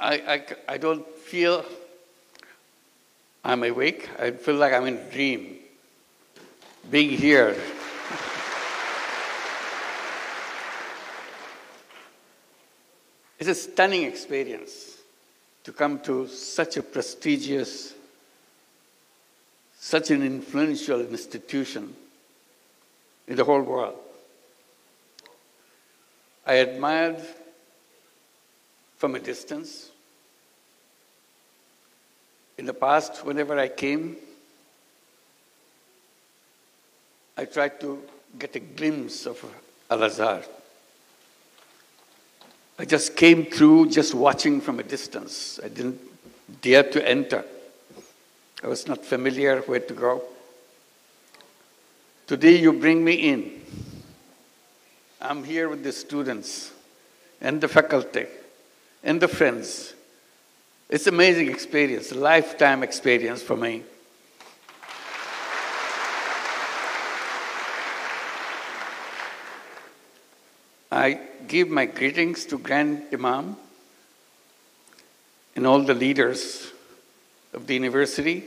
I don't feel I'm awake. I feel like I'm in a dream, being here. It's a stunning experience to come to such a prestigious, such an influential institution in the whole world. I admired from a distance. In the past, whenever I came, I tried to get a glimpse of Al-Azhar. I just came through just watching from a distance. I didn't dare to enter. I was not familiar where to go. Today you bring me in. I'm here with the students and the faculty and the friends. It's an amazing experience, a lifetime experience for me. I give my greetings to Grand Imam and all the leaders of the university.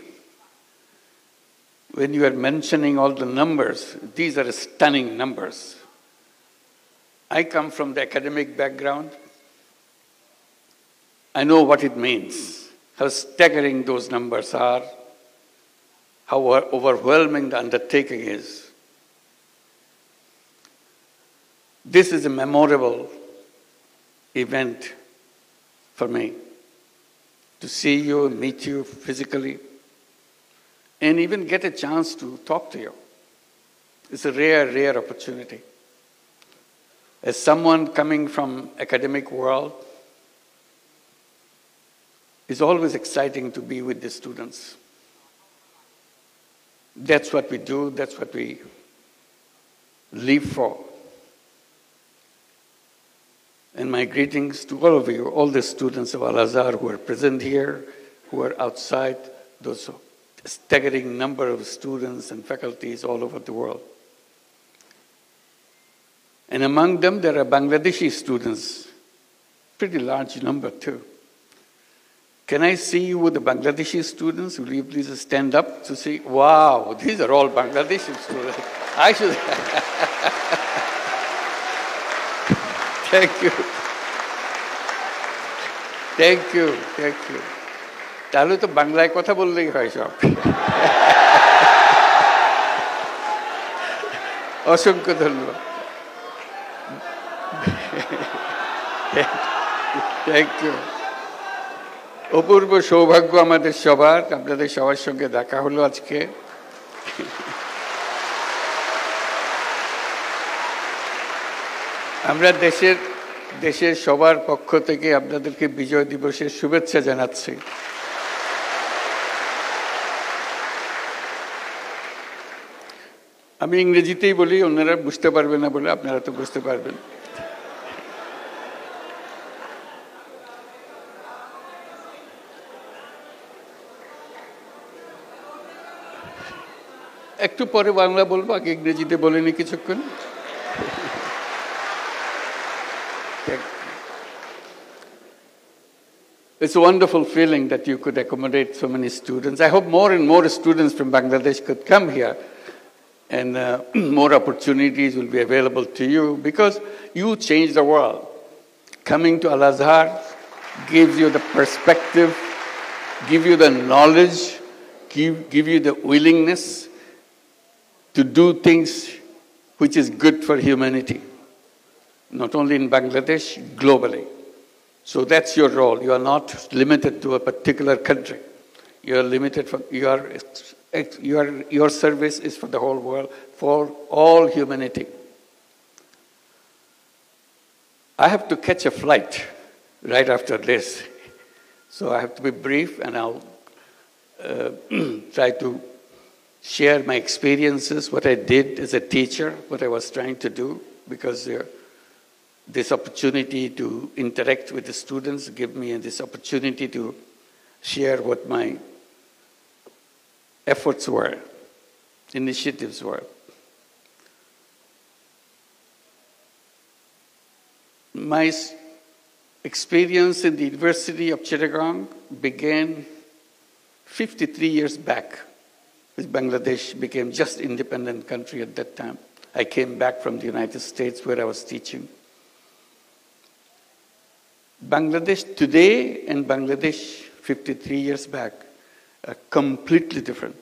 When you are mentioning all the numbers, these are stunning numbers. I come from the academic background. I know what it means, how staggering those numbers are, how overwhelming the undertaking is. This is a memorable event for me, to see you, meet you physically, and even get a chance to talk to you. It's a rare, rare opportunity. As someone coming from academic world, it's always exciting to be with the students. That's what we do, that's what we live for. And my greetings to all of you, all the students of Al-Azhar who are present here, who are outside, those staggering number of students and faculties all over the world. And among them, there are Bangladeshi students, pretty large number too. Can I see you with the Bangladeshi students? Will you please stand up to see? Wow, these are all Bangladeshi students. I should. Thank you. Thank you, thank you. তাহলে তো বাংলায় কথা বললেই হয় সব। অসংখ্য ধন্যবাদ। Thank you. অপূর্ব সৌভাগ্য আমাদের সবার, আপনাদের সবার সঙ্গে দেখা হলো আজকে। আমরা দেশের সবার পক্ষ থেকে আপনাদেরকে বিজয় দিবসের শুভেচ্ছা জানাচ্ছি। আমি ইংরেজিতেই বলি, অন্যরা বুঝতে পারবে না বলে, আপনারা তো বুঝতে পারবেন। একটু পরে বাংলা বলবো, আগে ইংরেজিতে বলিনি কিছুক্ষণ। It's a wonderful feeling that you could accommodate so many students. I hope more and more students from Bangladesh could come here, and more opportunities will be available to you, because you change the world. Coming to Al-Azhar gives you the perspective, give you the knowledge, give you the willingness to do things which is good for humanity, not only in Bangladesh, globally. So that's your role. You are not limited to a particular country. You are limited for your service is for the whole world, for all humanity. I have to catch a flight right after this, so I have to be brief, and I'll try to share my experiences, what I did as a teacher, what I was trying to do, because this opportunity to interact with the students give me this opportunity to share what my efforts were, initiatives were. My experience in the University of Chittagong began 53 years back, as Bangladesh became just independent country at that time. I came back from the United States where I was teaching. Bangladesh today and Bangladesh 53 years back are completely different.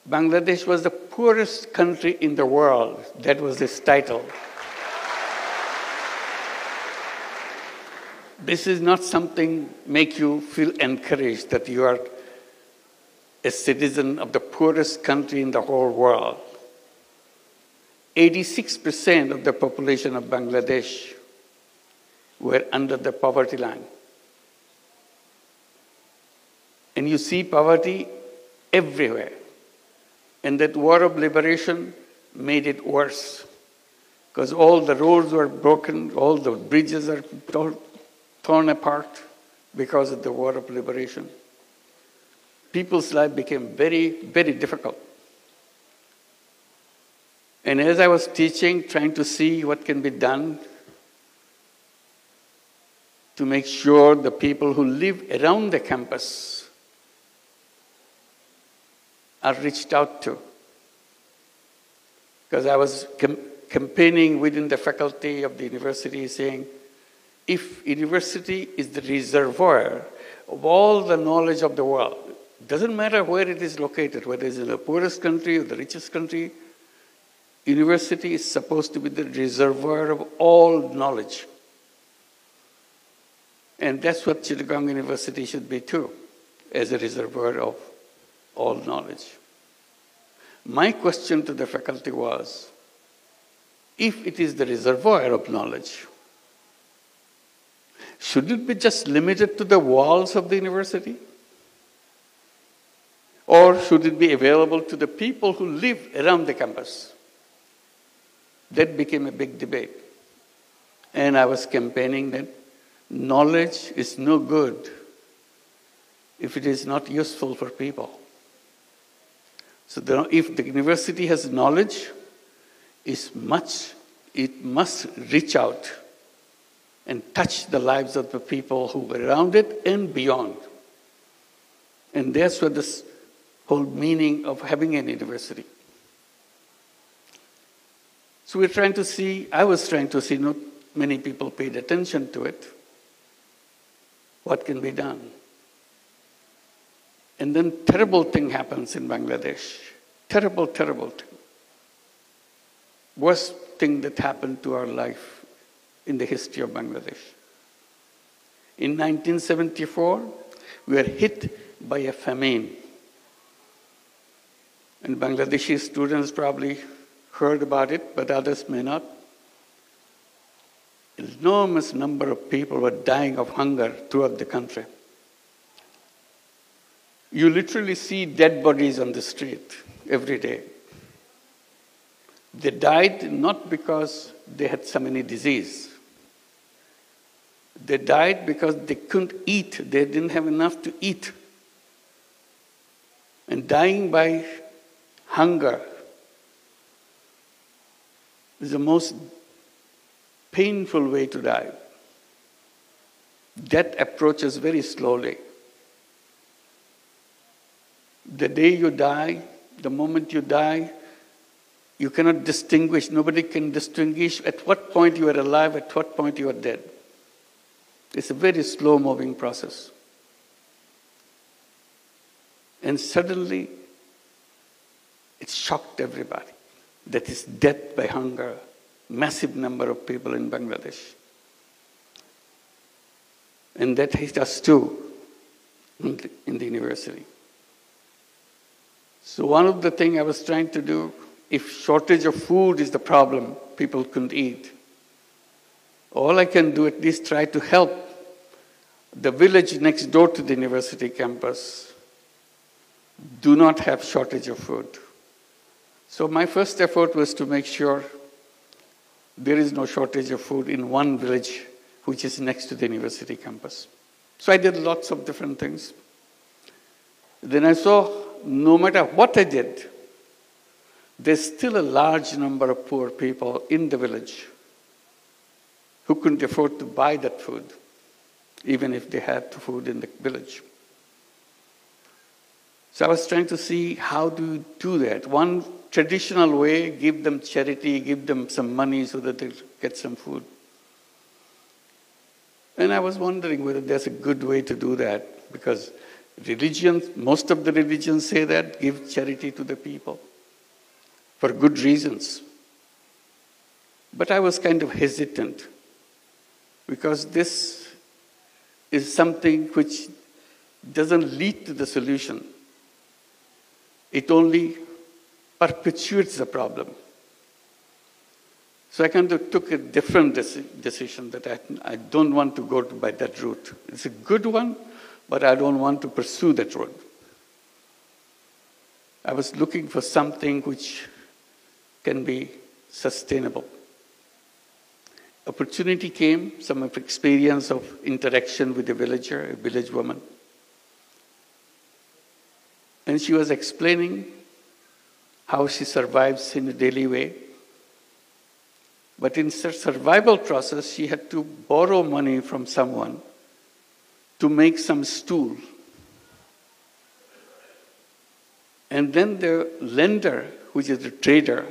Bangladesh was the poorest country in the world. That was its title. This is not something make you feel encouraged that you are a citizen of the poorest country in the whole world. 86% of the population of Bangladesh were under the poverty line. And you see poverty everywhere. And that war of liberation made it worse, because all the roads were broken, all the bridges are torn apart because of the war of liberation. People's life became very, very difficult. And as I was teaching, trying to see what can be done to make sure the people who live around the campus are reached out to. Because I was campaigning within the faculty of the university saying, if university is the reservoir of all the knowledge of the world, it doesn't matter where it is located, whether it's in the poorest country or the richest country, university is supposed to be the reservoir of all knowledge. And that's what Chittagong University should be too, as a reservoir of all knowledge. My question to the faculty was, if it is the reservoir of knowledge, should it be just limited to the walls of the university? Or should it be available to the people who live around the campus? That became a big debate. And I was campaigning that knowledge is no good if it is not useful for people. So if the university has knowledge, it must reach out and touch the lives of the people who were around it and beyond. And that's what this whole meaning of having an university. So we're trying to see, I was trying to see, not many people paid attention to it. What can be done? And then terrible thing happens in Bangladesh. Terrible, terrible thing. Worst thing that happened to our life in the history of Bangladesh. In 1974, we were hit by a famine. And Bangladeshi students probably heard about it, but others may not. An enormous number of people were dying of hunger throughout the country. You literally see dead bodies on the street every day. They died not because they had some any disease. They died because they couldn't eat. They didn't have enough to eat. And dying by hunger is the most painful way to die. Death approaches very slowly. The day you die, the moment you die, you cannot distinguish, nobody can distinguish at what point you are alive, at what point you are dead. It's a very slow-moving process. And suddenly, it shocked everybody. That is death by hunger, massive number of people in Bangladesh. And that hit us too in the university. So one of the things I was trying to do, if shortage of food is the problem, people couldn't eat. All I can do, at least try to help the village next door to the university campus do not have shortage of food. So my first effort was to make sure there is no shortage of food in one village which is next to the university campus. So I did lots of different things. Then I saw no matter what I did, there's still a large number of poor people in the village who couldn't afford to buy that food, even if they had the food in the village. So I was trying to see how do you do that. One traditional way, give them charity, give them some money so that they'll get some food. And I was wondering whether there's a good way to do that, because religions, most of the religions say that, give charity to the people for good reasons. But I was kind of hesitant, because this is something which doesn't lead to the solution. It only perpetuates the problem. So I kind of took a different decision that I don't want to go by that route. It's a good one, but I don't want to pursue that road. I was looking for something which can be sustainable. Opportunity came, some of experience of interaction with a villager, a village woman. And she was explaining how she survives in a daily way. But in her survival process, she had to borrow money from someone to make some stool. And then the lender, which is the trader,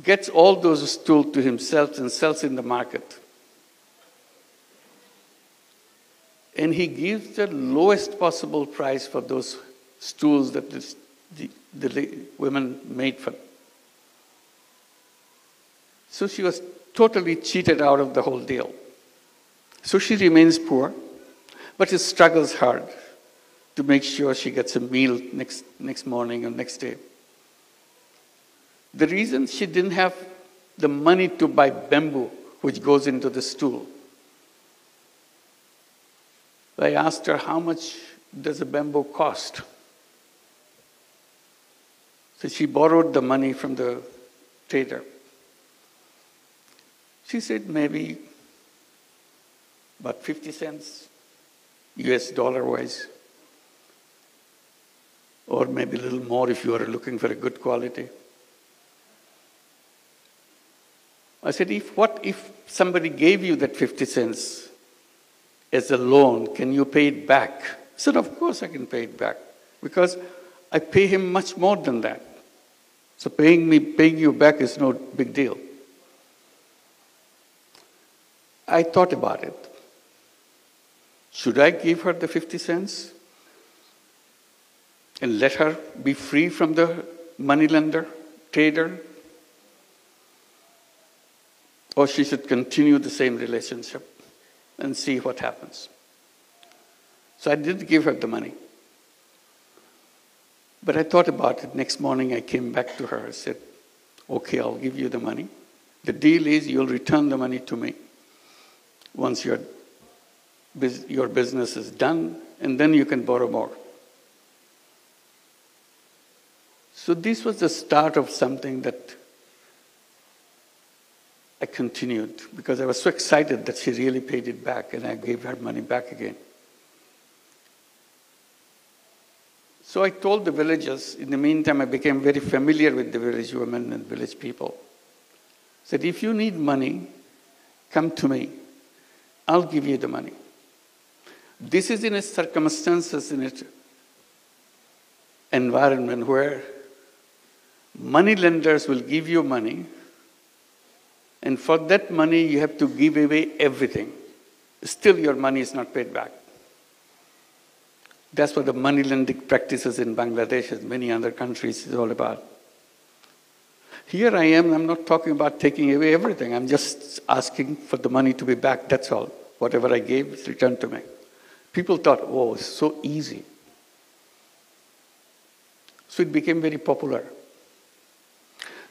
gets all those stools to himself and sells in the market. And he gives the lowest possible price for those stools that the women made for. So she was totally cheated out of the whole deal. So she remains poor, but she struggles hard to make sure she gets a meal next morning or next day. The reason she didn't have the money to buy bamboo, which goes into the stool. I asked her, how much does a bamboo cost? So she borrowed the money from the trader. She said maybe about 50 cents, US dollar wise, or maybe a little more if you are looking for a good quality. I said, what if somebody gave you that 50 cents as a loan, can you pay it back? I said, of course I can pay it back, because I pay him much more than that. So paying you back is no big deal. I thought about it. Should I give her the 50 cents and let her be free from the moneylender, trader? Or she should continue the same relationship and see what happens. So I didn't give her the money. But I thought about it. Next morning I came back to her. I said, okay, I'll give you the money. The deal is you'll return the money to me once your business is done, and then you can borrow more. So this was the start of something that I continued, because I was so excited that she really paid it back, and I gave her money back again. So I told the villagers, in the meantime I became very familiar with the village women and village people. I said, if you need money, come to me. I'll give you the money. This is in a circumstances, in an environment where money lenders will give you money, and for that money you have to give away everything. Still your money is not paid back. That's what the money lending practices in Bangladesh and many other countries is all about. Here I am, I'm not talking about taking away everything. I'm just asking for the money to be back, that's all. Whatever I gave is returned to me. People thought, oh, it's so easy. So it became very popular.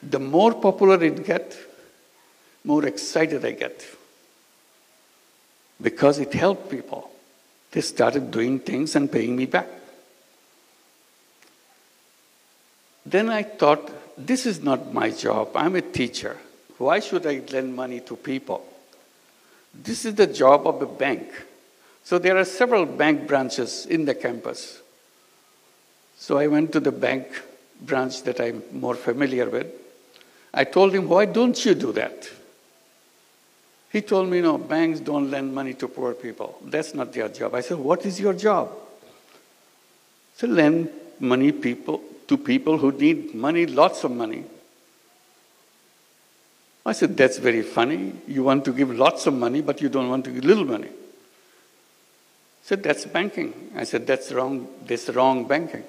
The more popular it gets, more excited I get. Because it helped people. They started doing things and paying me back. Then I thought, this is not my job. I'm a teacher. Why should I lend money to people? This is the job of the bank. So there are several bank branches in the campus. So I went to the bank branch that I'm more familiar with. I told him, why don't you do that? He told me, no, banks don't lend money to poor people. That's not their job. I said, what is your job? He said, lend money to people who need money, lots of money. I said, that's very funny. You want to give lots of money, but you don't want to give little money. He said, that's banking. I said, that's wrong. That's wrong banking.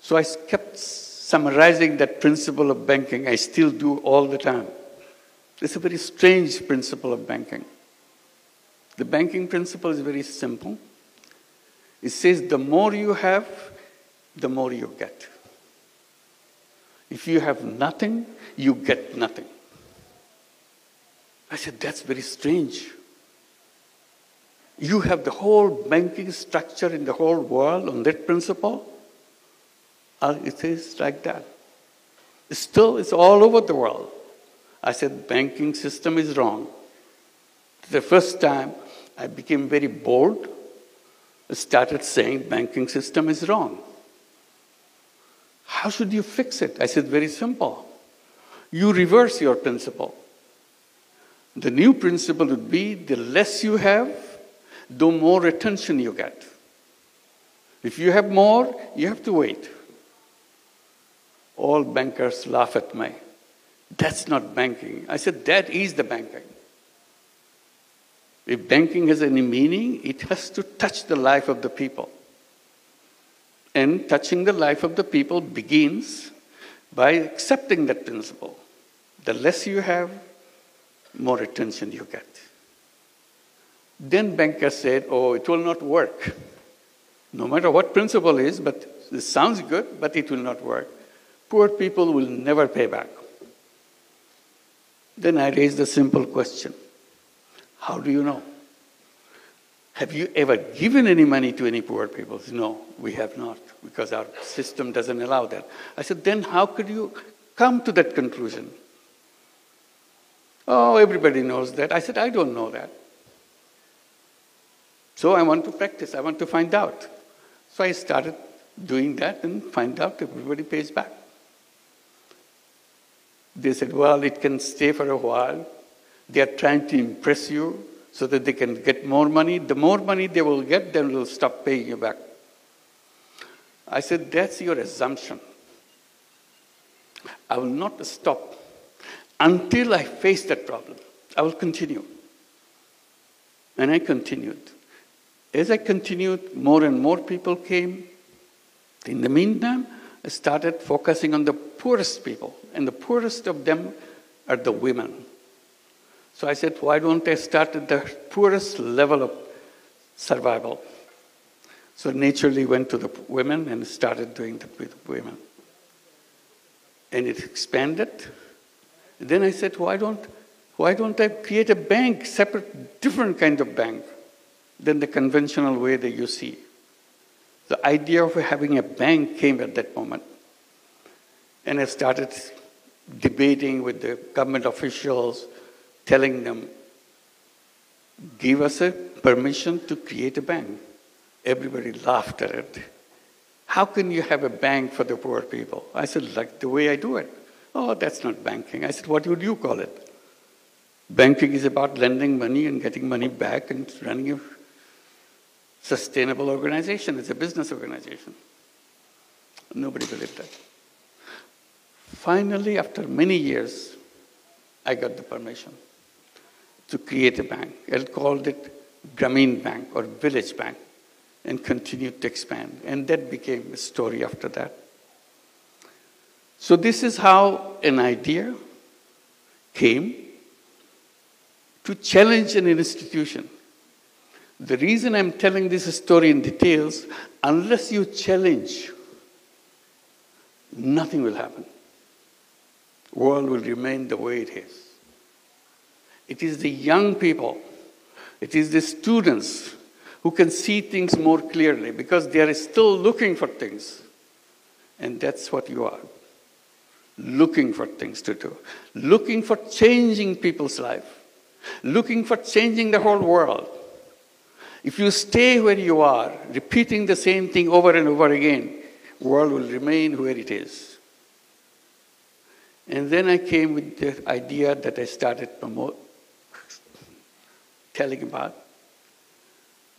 So I kept summarizing that principle of banking. I still do all the time. It's a very strange principle of banking. The banking principle is very simple. It says the more you have, the more you get. If you have nothing, you get nothing. I said, that's very strange. You have the whole banking structure in the whole world on that principle? It is like that. Still, it's all over the world. I said, banking system is wrong. The first time I became very bold, I started saying banking system is wrong. How should you fix it? I said, very simple. You reverse your principle. The new principle would be the less you have, the more attention you get. If you have more, you have to wait. All bankers laugh at me. That's not banking. I said, that is the banking. If banking has any meaning, it has to touch the life of the people. And touching the life of the people begins by accepting that principle. The less you have, more attention you get. Then bankers said, oh, it will not work. No matter what principle is, but it sounds good, but it will not work. Poor people will never pay back. Then I raised a simple question. How do you know? Have you ever given any money to any poor people? No, we have not, because our system doesn't allow that. I said, then how could you come to that conclusion? Oh, everybody knows that. I said, I don't know that. So I want to practice. I want to find out. So I started doing that and find out everybody pays back. They said, well, it can stay for a while. They are trying to impress you so that they can get more money. The more money they will get, then they'll stop paying you back. I said, that's your assumption. I will not stop until I face that problem. I will continue. And I continued. As I continued, more and more people came. In the meantime, I started focusing on the poorest people. And the poorest of them are the women. So I said, why don't I start at the poorest level of survival? So naturally went to the women and started doing that with women. And it expanded. Then I said, why don't I create a bank, separate, different kind of bank than the conventional way that you see? The idea of having a bank came at that moment. And I started debating with the government officials, telling them, give us a permission to create a bank. Everybody laughed at it. How can you have a bank for the poor people? I said, like the way I do it. Oh, that's not banking. I said, what would you call it? Banking is about lending money and getting money back and running a sustainable organization. It's a business organization. Nobody believed that. Finally, after many years, I got the permission to create a bank. I called it Grameen Bank or Village Bank and continued to expand. And that became a story after that. So this is how an idea came to challenge an institution. The reason I'm telling this story in details, unless you challenge, nothing will happen. The world will remain the way it is. It is the young people, it is the students who can see things more clearly because they are still looking for things. And that's what you are. Looking for things to do. Looking for changing people's life. Looking for changing the whole world. If you stay where you are, repeating the same thing over and over again, world will remain where it is. And then I came with the idea that I started telling about.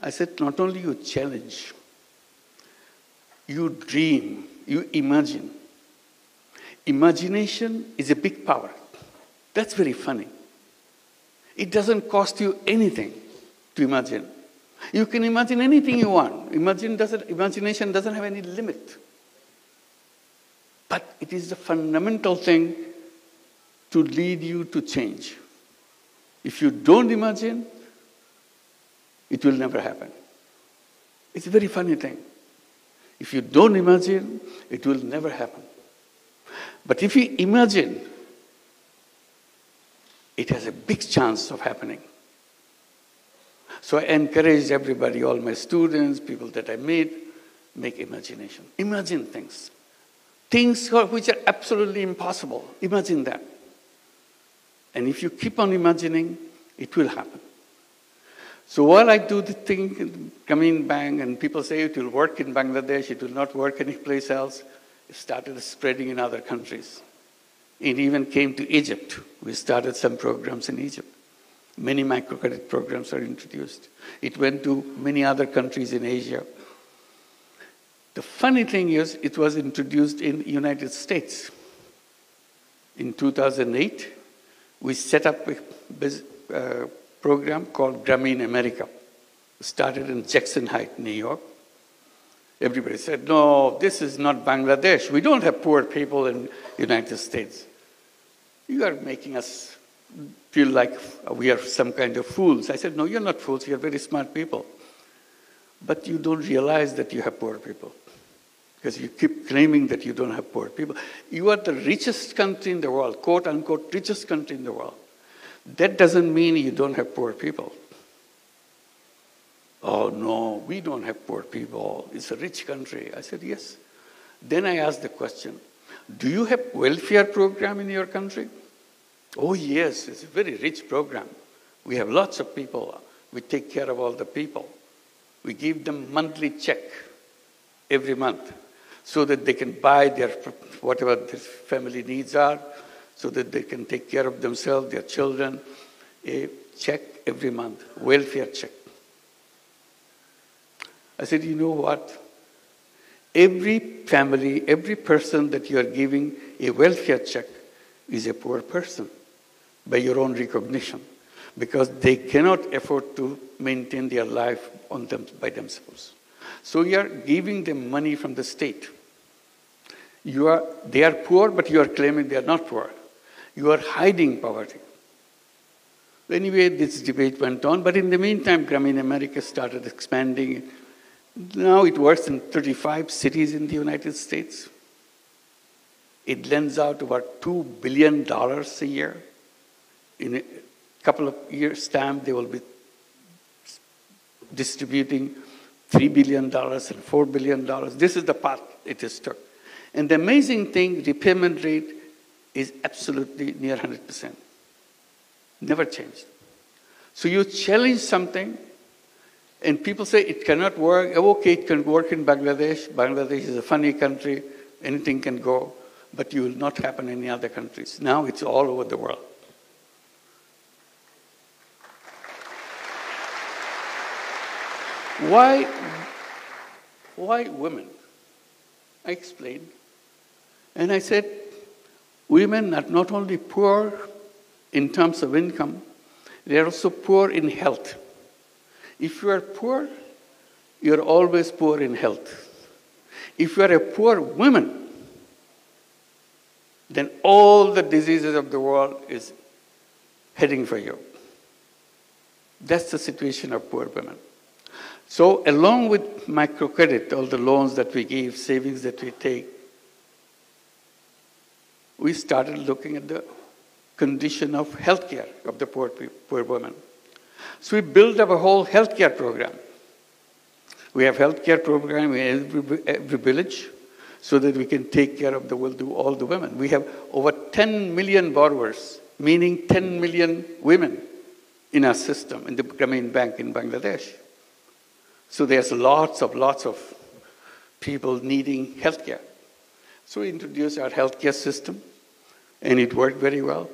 I said, not only you challenge, you dream, you imagine. Imagination is a big power. That's very funny. It doesn't cost you anything to imagine. You can imagine anything you want. Imagination doesn't have any limit. But it is the fundamental thing to lead you to change. If you don't imagine, it will never happen. It's a very funny thing. If you don't imagine, it will never happen. But if you imagine, it has a big chance of happening. So I encourage everybody, all my students, people that I meet, make imagination. Imagine things. Things which are absolutely impossible. Imagine that. And if you keep on imagining, it will happen. So while I do the thing, Grameen Bank, and people say it will work in Bangladesh, it will not work anyplace else, it started spreading in other countries. It even came to Egypt. We started some programs in Egypt. Many microcredit programs are introduced. It went to many other countries in Asia. The funny thing is, it was introduced in the United States. In 2008, we set up a program called Grameen America. It started in Jackson Heights, New York. Everybody said, no, this is not Bangladesh. We don't have poor people in the United States. You are making us feel like we are some kind of fools. I said, no, you're not fools. You're very smart people. But you don't realize that you have poor people. Because you keep claiming that you don't have poor people. You are the richest country in the world, quote unquote, richest country in the world. That doesn't mean you don't have poor people. Oh, no, we don't have poor people. It's a rich country. I said, yes. Then I asked the question, do you have welfare program in your country? Oh, yes, it's a very rich program. We have lots of people. We take care of all the people. We give them monthly check every month so that they can buy their whatever their family needs are, so that they can take care of themselves, their children. A check every month, welfare check. I said, you know what? Every family, every person that you are giving a welfare check is a poor person by your own recognition, because they cannot afford to maintain their life on them by themselves. So you are giving them money from the state. They are poor, but you are claiming they are not poor. You are hiding poverty. Anyway, this debate went on, but in the meantime, Grameen America started expanding. Now it works in 35 cities in the United States. It lends out about $2 billion a year. In a couple of years' time, they will be distributing $3 billion and $4 billion. This is the path it is took. And the amazing thing, repayment rate is absolutely near 100%. Never changed. So you challenge something, and people say it cannot work. Okay, it can work in Bangladesh. Bangladesh is a funny country. Anything can go. But it will not happen in any other countries. Now it's all over the world. Why women? I explained. And I said, women are not only poor in terms of income, they are also poor in health. If you are poor, you are always poor in health. If you are a poor woman, then all the diseases of the world is heading for you. That's the situation of poor women. So along with microcredit, all the loans that we give, savings that we take, we started looking at the condition of healthcare of the poor women. So we built up a whole healthcare program. We have healthcare program in every village so that we can take care of all the women. We have over 10 million borrowers, meaning 10 million women in our system, in the Grameen Bank in Bangladesh. So there's lots of people needing healthcare. So we introduced our healthcare system, and it worked very well.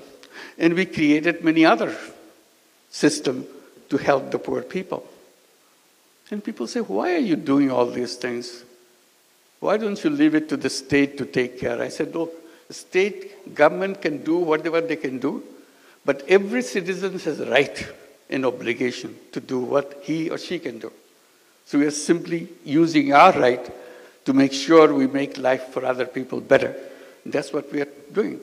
And we created many other systems to help the poor people. And people say, why are you doing all these things? Why don't you leave it to the state to take care? I said, look, the state government can do whatever they can do, but every citizen has a right and obligation to do what he or she can do. So we are simply using our right to make sure we make life for other people better. That's what we are doing.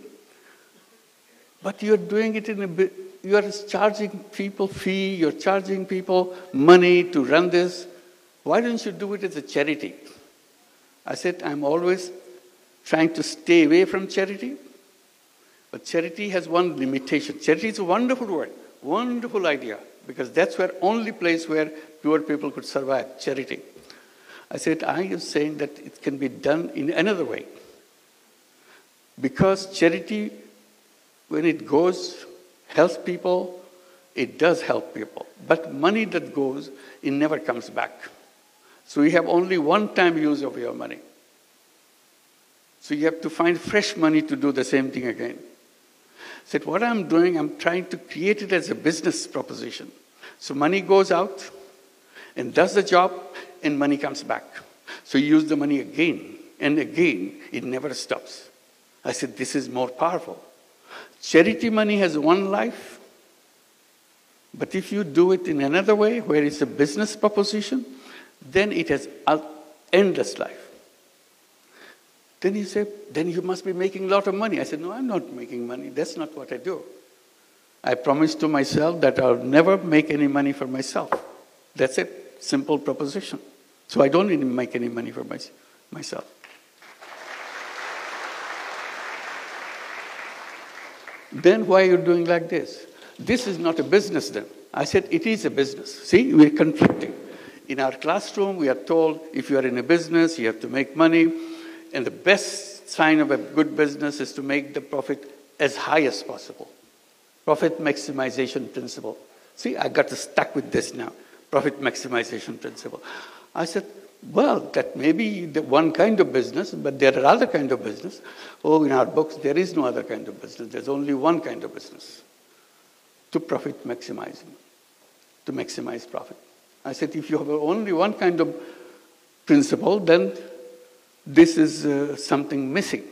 But you're doing it in a bit, you are charging people fee, you're charging people money to run this. Why don't you do it as a charity? I said, I'm always trying to stay away from charity, but charity has one limitation. Charity is a wonderful word, wonderful idea, because that's the only place where poor people could survive, charity. I said, I am saying that it can be done in another way. Because charity, when it goes, helps people, it does help people. But money that goes, it never comes back. So you have only one-time use of your money. So you have to find fresh money to do the same thing again. I said, what I'm doing, I'm trying to create it as a business proposition. So money goes out and does the job, and money comes back. So you use the money again and again. It never stops. I said, this is more powerful. Charity money has one life, but if you do it in another way, where it's a business proposition, then it has an endless life. Then he said, then you must be making a lot of money. I said, no, I'm not making money. That's not what I do. I promised to myself that I'll never make any money for myself. That's it. Simple proposition. So I don't even make any money for myself. Then why are you doing like this? This is not a business then. I said, it is a business. See, we're conflicting. In our classroom, we are told, if you are in a business, you have to make money. And the best sign of a good business is to make the profit as high as possible. Profit maximization principle. See, I got stuck with this now. Profit maximization principle. I said, well, that may be the one kind of business, but there are other kind of business. Oh, in our books, there is no other kind of business. There's only one kind of business. To profit maximizing. To maximize profit. I said, if you have only one kind of principle, then this is something missing.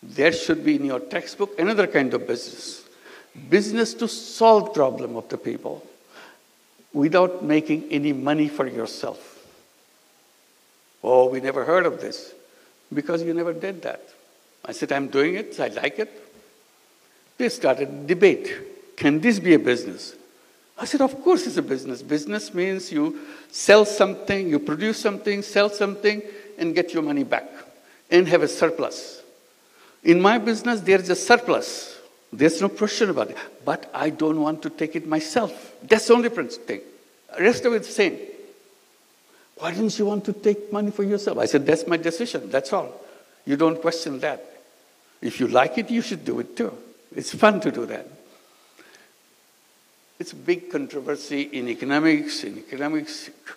There should be in your textbook another kind of business. Business to solve problem of the people without making any money for yourself. Oh, we never heard of this because you never did that. I said, I'm doing it, I like it. They started a debate. Can this be a business? I said, of course it's a business. Business means you sell something, you produce something, sell something, and get your money back and have a surplus. In my business, there's a surplus. There's no question about it. But I don't want to take it myself. That's the only thing. The rest of it's the same. Why didn't you want to take money for yourself? I said, that's my decision. That's all. You don't question that. If you like it, you should do it too. It's fun to do that. It's a big controversy in economics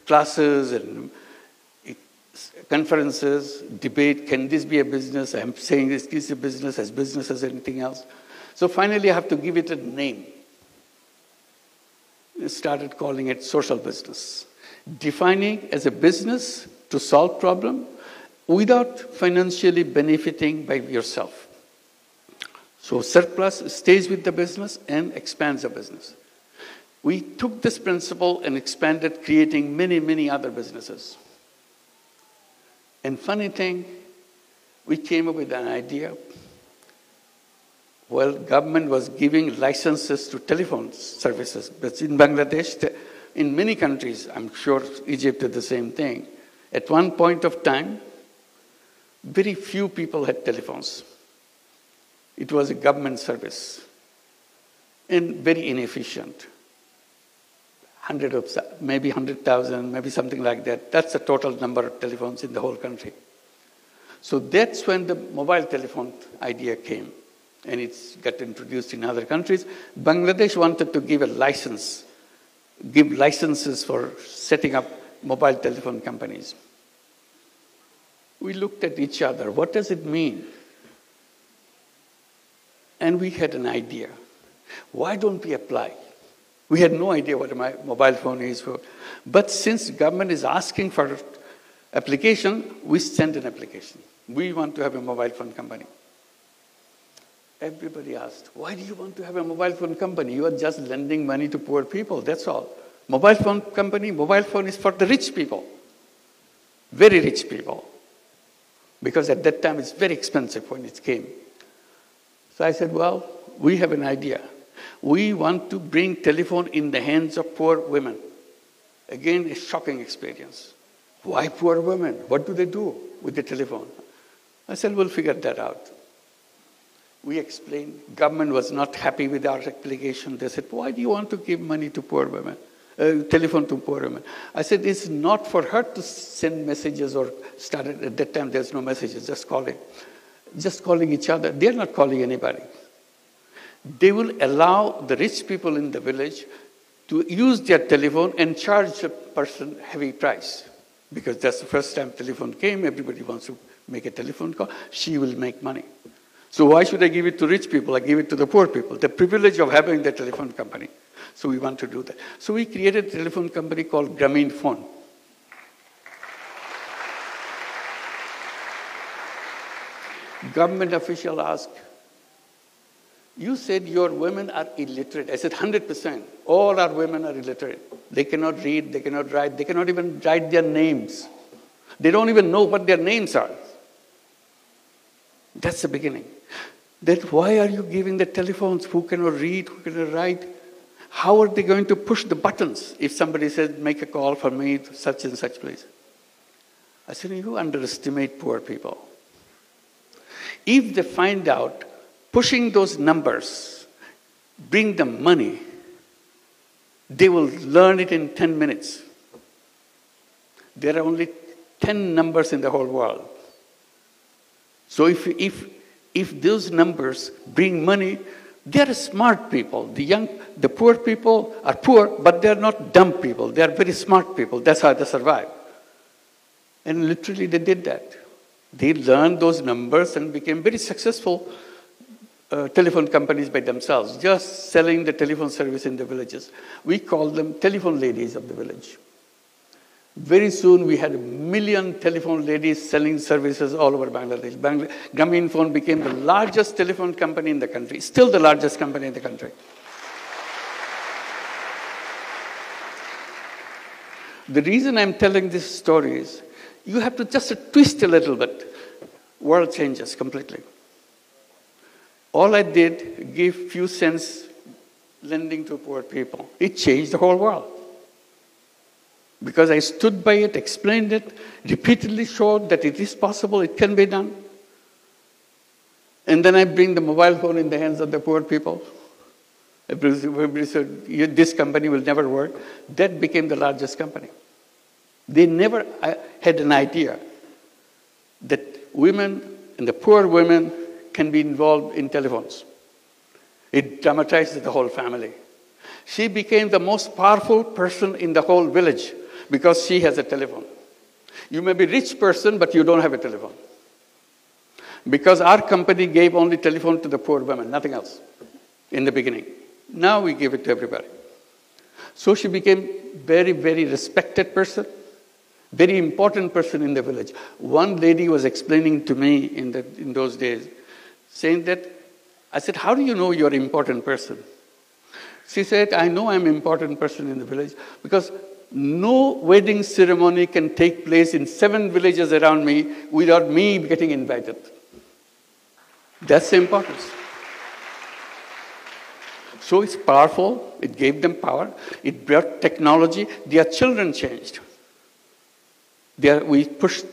classes and conferences, debate, can this be a business? I'm saying this is a business as anything else. So finally I have to give it a name. I started calling it social business. Defining as a business to solve problem without financially benefiting by yourself. So surplus stays with the business and expands the business. We took this principle and expanded, creating many, many other businesses. And funny thing, we came up with an idea. Well, government was giving licenses to telephone services, but in Bangladesh, in many countries, I'm sure Egypt did the same thing. At one point of time, very few people had telephones. It was a government service and very inefficient. Maybe 100,000, maybe something like that. That's the total number of telephones in the whole country. So that's when the mobile telephone idea came, and it's got introduced in other countries. Bangladesh wanted to give licenses for setting up mobile telephone companies. We looked at each other. What does it mean? And we had an idea. Why don't we apply? We had no idea what a mobile phone is for. But since government is asking for application, we sent an application. We want to have a mobile phone company. Everybody asked, why do you want to have a mobile phone company? You are just lending money to poor people, that's all. Mobile phone company, mobile phone is for the rich people. Very rich people. Because at that time it's very expensive when it came. So I said, well, we have an idea. We want to bring telephone in the hands of poor women. Again, a shocking experience. Why poor women? What do they do with the telephone? I said, we'll figure that out. We explained. Government was not happy with our application. They said, why do you want to give money to poor women? Telephone to poor women. I said, it's not for her to send messages or start it. At that time, there's no messages, just calling. Just calling each other. They're not calling anybody. They will allow the rich people in the village to use their telephone and charge a person heavy price. Because that's the first time telephone came, everybody wants to make a telephone call, she will make money. So why should I give it to rich people? I give it to the poor people. The privilege of having the telephone company. So we want to do that. So we created a telephone company called Grameen Phone. Government official asked, you said your women are illiterate. I said 100%. All our women are illiterate. They cannot read, they cannot write, they cannot even write their names. They don't even know what their names are. That's the beginning. Then why are you giving the telephones? Who cannot read, who cannot write? How are they going to push the buttons if somebody says, make a call for me to such and such place? I said, you underestimate poor people. If they find out pushing those numbers bring them money, they will learn it in 10 minutes. There are only 10 numbers in the whole world. So if those numbers bring money, they are smart people. The poor people are poor, but they are not dumb people. They are very smart people. That's how they survive. And literally they did that. They learned those numbers and became very successful telephone companies by themselves, just selling the telephone service in the villages. We call them telephone ladies of the village. Very soon we had 1 million telephone ladies selling services all over Bangladesh. Grameen Phone became the largest telephone company in the country, still the largest company in the country. The reason I'm telling this story is, you have to just twist a little bit. World changes completely. All I did, give few cents lending to poor people. It changed the whole world. Because I stood by it, explained it, repeatedly showed that it is possible, it can be done. And then I bring the mobile phone in the hands of the poor people. Everybody said, this company will never work. That became the largest company. They never had an idea that women and the poor women can be involved in telephones. It dramatizes the whole family. She became the most powerful person in the whole village because she has a telephone. You may be a rich person, but you don't have a telephone. Because our company gave only telephone to the poor women, nothing else, in the beginning. Now we give it to everybody. So she became very, very respected person, very important person in the village. One lady was explaining to me in those days, saying that, I said, how do you know you're an important person? She said, I know I'm an important person in the village because no wedding ceremony can take place in 7 villages around me without me getting invited. That's the importance. So it's powerful. It gave them power. It brought technology. Their children changed. We pushed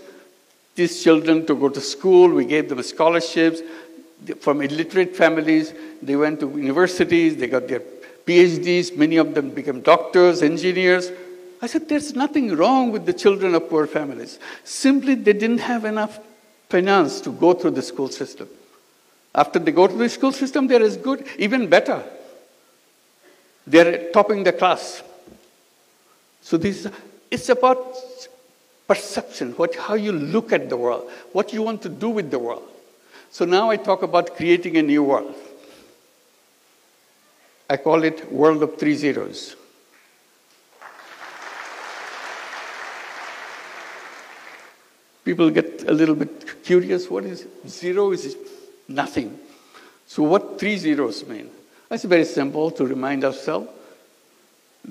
these children to go to school. We gave them scholarships. From illiterate families, they went to universities. They got their PhDs. Many of them became doctors, engineers. I said, there's nothing wrong with the children of poor families. Simply, they didn't have enough finance to go through the school system. After they go to the school system, they're as good, even better. They're topping the class. So it's about perception, how you look at the world, what you want to do with the world. So now I talk about creating a new world. I call it world of 3 zeros. People get a little bit curious. What is zero? Is nothing. So what 3 zeros mean? It's very simple to remind ourselves.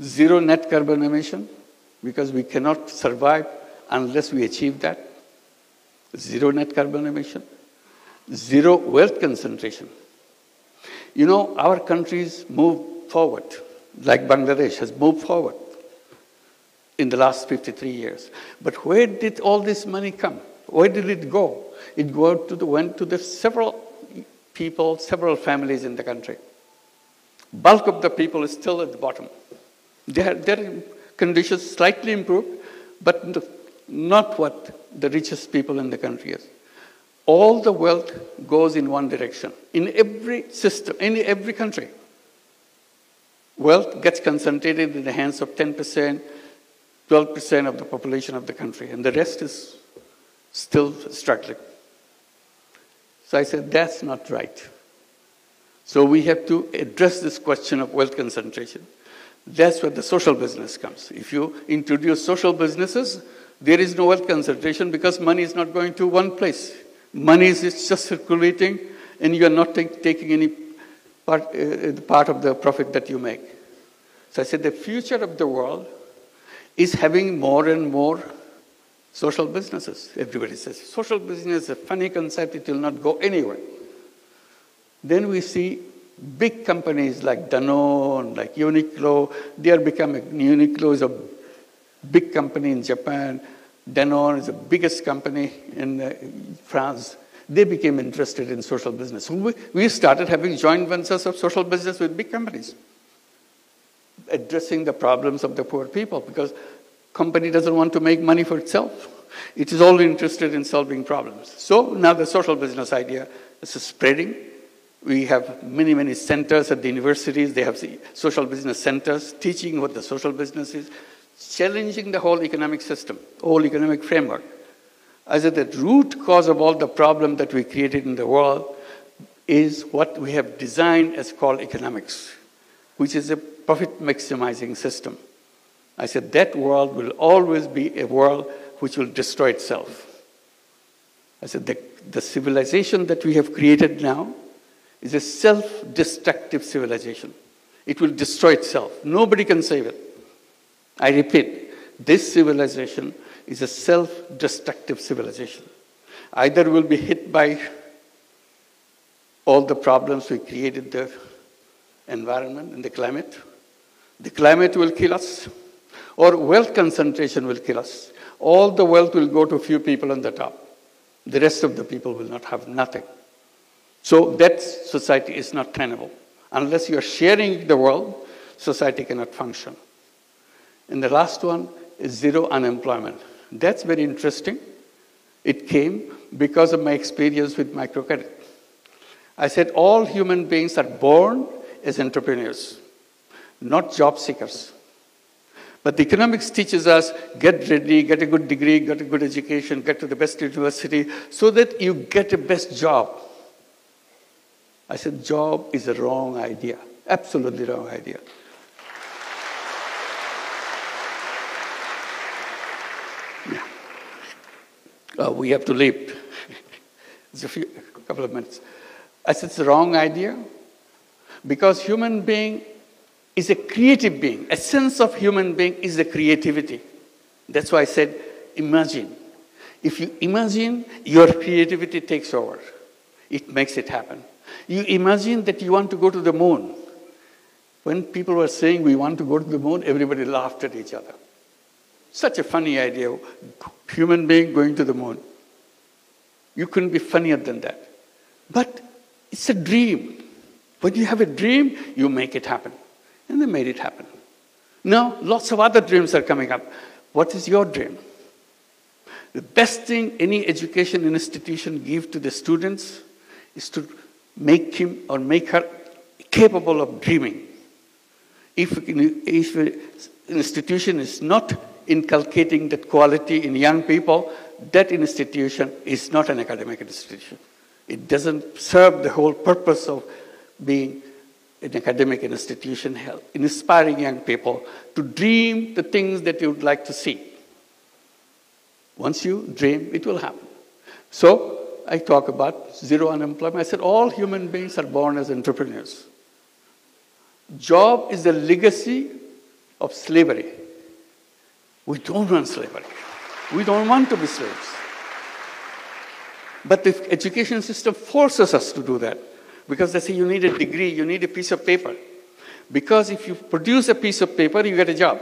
Zero net carbon emission, because we cannot survive unless we achieve that. Zero net carbon emission. Zero wealth concentration. You know, our countries move forward, like Bangladesh has moved forward in the last 53 years. But where did all this money come? Where did it go? It went to the several people, several families in the country. Bulk of the people is still at the bottom. Their conditions slightly improved, but not what the richest people in the country is. All the wealth goes in one direction. In every system, in every country, wealth gets concentrated in the hands of 10%, 12% of the population of the country, and the rest is still struggling. So I said, that's not right. So we have to address this question of wealth concentration. That's where the social business comes. If you introduce social businesses, there is no wealth concentration because money is not going to one place. Money is just circulating, and you are not taking any part of the profit that you make. So I said the future of the world is having more and more social businesses. Everybody says, social business is a funny concept, it will not go anywhere. Then we see big companies like Danone, like Uniqlo, they are becoming, Uniqlo is a big company in Japan, Danone is the biggest company in France. They became interested in social business. So we started having joint ventures of social business with big companies, addressing the problems of the poor people, because company doesn't want to make money for itself. It is only interested in solving problems. So now the social business idea is spreading. We have many, many centers at the universities. They have social business centers teaching what the social business is, challenging the whole economic system, whole economic framework. I said the root cause of all the problem that we created in the world is what we have designed as called economics, which is a profit maximizing system. I said that world will always be a world which will destroy itself. I said the civilization that we have created now is a self-destructive civilization. It will destroy itself. Nobody can save it. I repeat, this civilization is a self-destructive civilization. Either we'll be hit by all the problems we created, the environment and the climate will kill us, or wealth concentration will kill us. All the wealth will go to a few people on the top. The rest of the people will not have nothing. So that society is not tenable. Unless you are sharing the world, society cannot function. And the last one is zero unemployment. That's very interesting. It came because of my experience with microcredit. I said all human beings are born as entrepreneurs, not job seekers. But the economics teaches us, get ready, get a good degree, get a good education, get to the best university, so that you get a best job. I said job is a wrong idea, absolutely wrong idea. We have to leave. It's a couple of minutes. I said it's a wrong idea because human being is a creative being. Essence of human being is the creativity. That's why I said imagine. If you imagine, your creativity takes over. It makes it happen. You imagine that you want to go to the moon. When people were saying we want to go to the moon, everybody laughed at each other. Such a funny idea, human being going to the moon. You couldn't be funnier than that. But it's a dream. When you have a dream, you make it happen. And they made it happen. Now, lots of other dreams are coming up. What is your dream? The best thing any education institution gives to the students is to make him or make her capable of dreaming. If an institution is not inculcating that quality in young people, that institution is not an academic institution. It doesn't serve the whole purpose of being an academic institution, inspiring young people to dream the things that you would like to see. Once you dream, it will happen. So I talk about zero unemployment. I said all human beings are born as entrepreneurs. Job is the legacy of slavery. We don't want slavery. We don't want to be slaves. But the education system forces us to do that, because they say you need a degree, you need a piece of paper. Because if you produce a piece of paper, you get a job.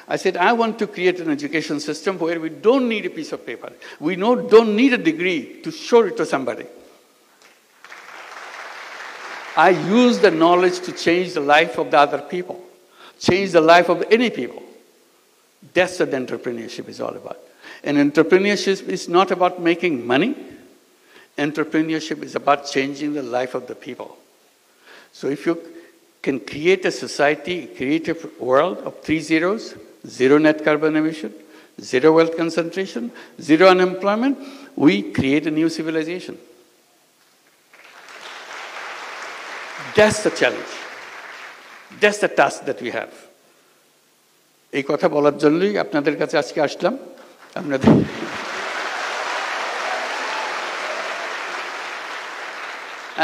I said, I want to create an education system where we don't need a piece of paper. We don't need a degree to show it to somebody. I use the knowledge to change the life of the other people, change the life of any people. That's what entrepreneurship is all about. And entrepreneurship is not about making money. Entrepreneurship is about changing the life of the people. So if you can create a society, create a world of 3 zeros, zero net carbon emission, zero wealth concentration, zero unemployment, we create a new civilization. That's the challenge. That's the task that we have. এই কথা বলার জন্যই আপনাদের কাছে আজকে আসলাম। আপনাদের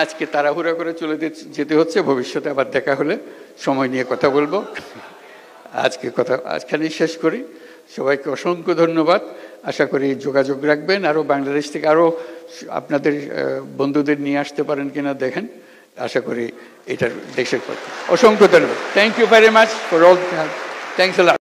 আজকে তাড়াহুড়া করে চলে যেতে হচ্ছে, ভবিষ্যতে আবার দেখা হলে সময় নিয়ে কথা বলবো। আজকে কথা আজখানেই শেষ করি। সবাইকে অসংখ্য ধন্যবাদ। আশা করি যোগাযোগ রাখবেন, আরও বাংলাদেশ থেকে আরও আপনাদের বন্ধুদের নিয়ে আসতে পারেন কিনা দেখেন। আশা করি এটার দেশের পক্ষে অসংখ্য ধন্যবাদ। Thank you very much for all. Thanks a lot.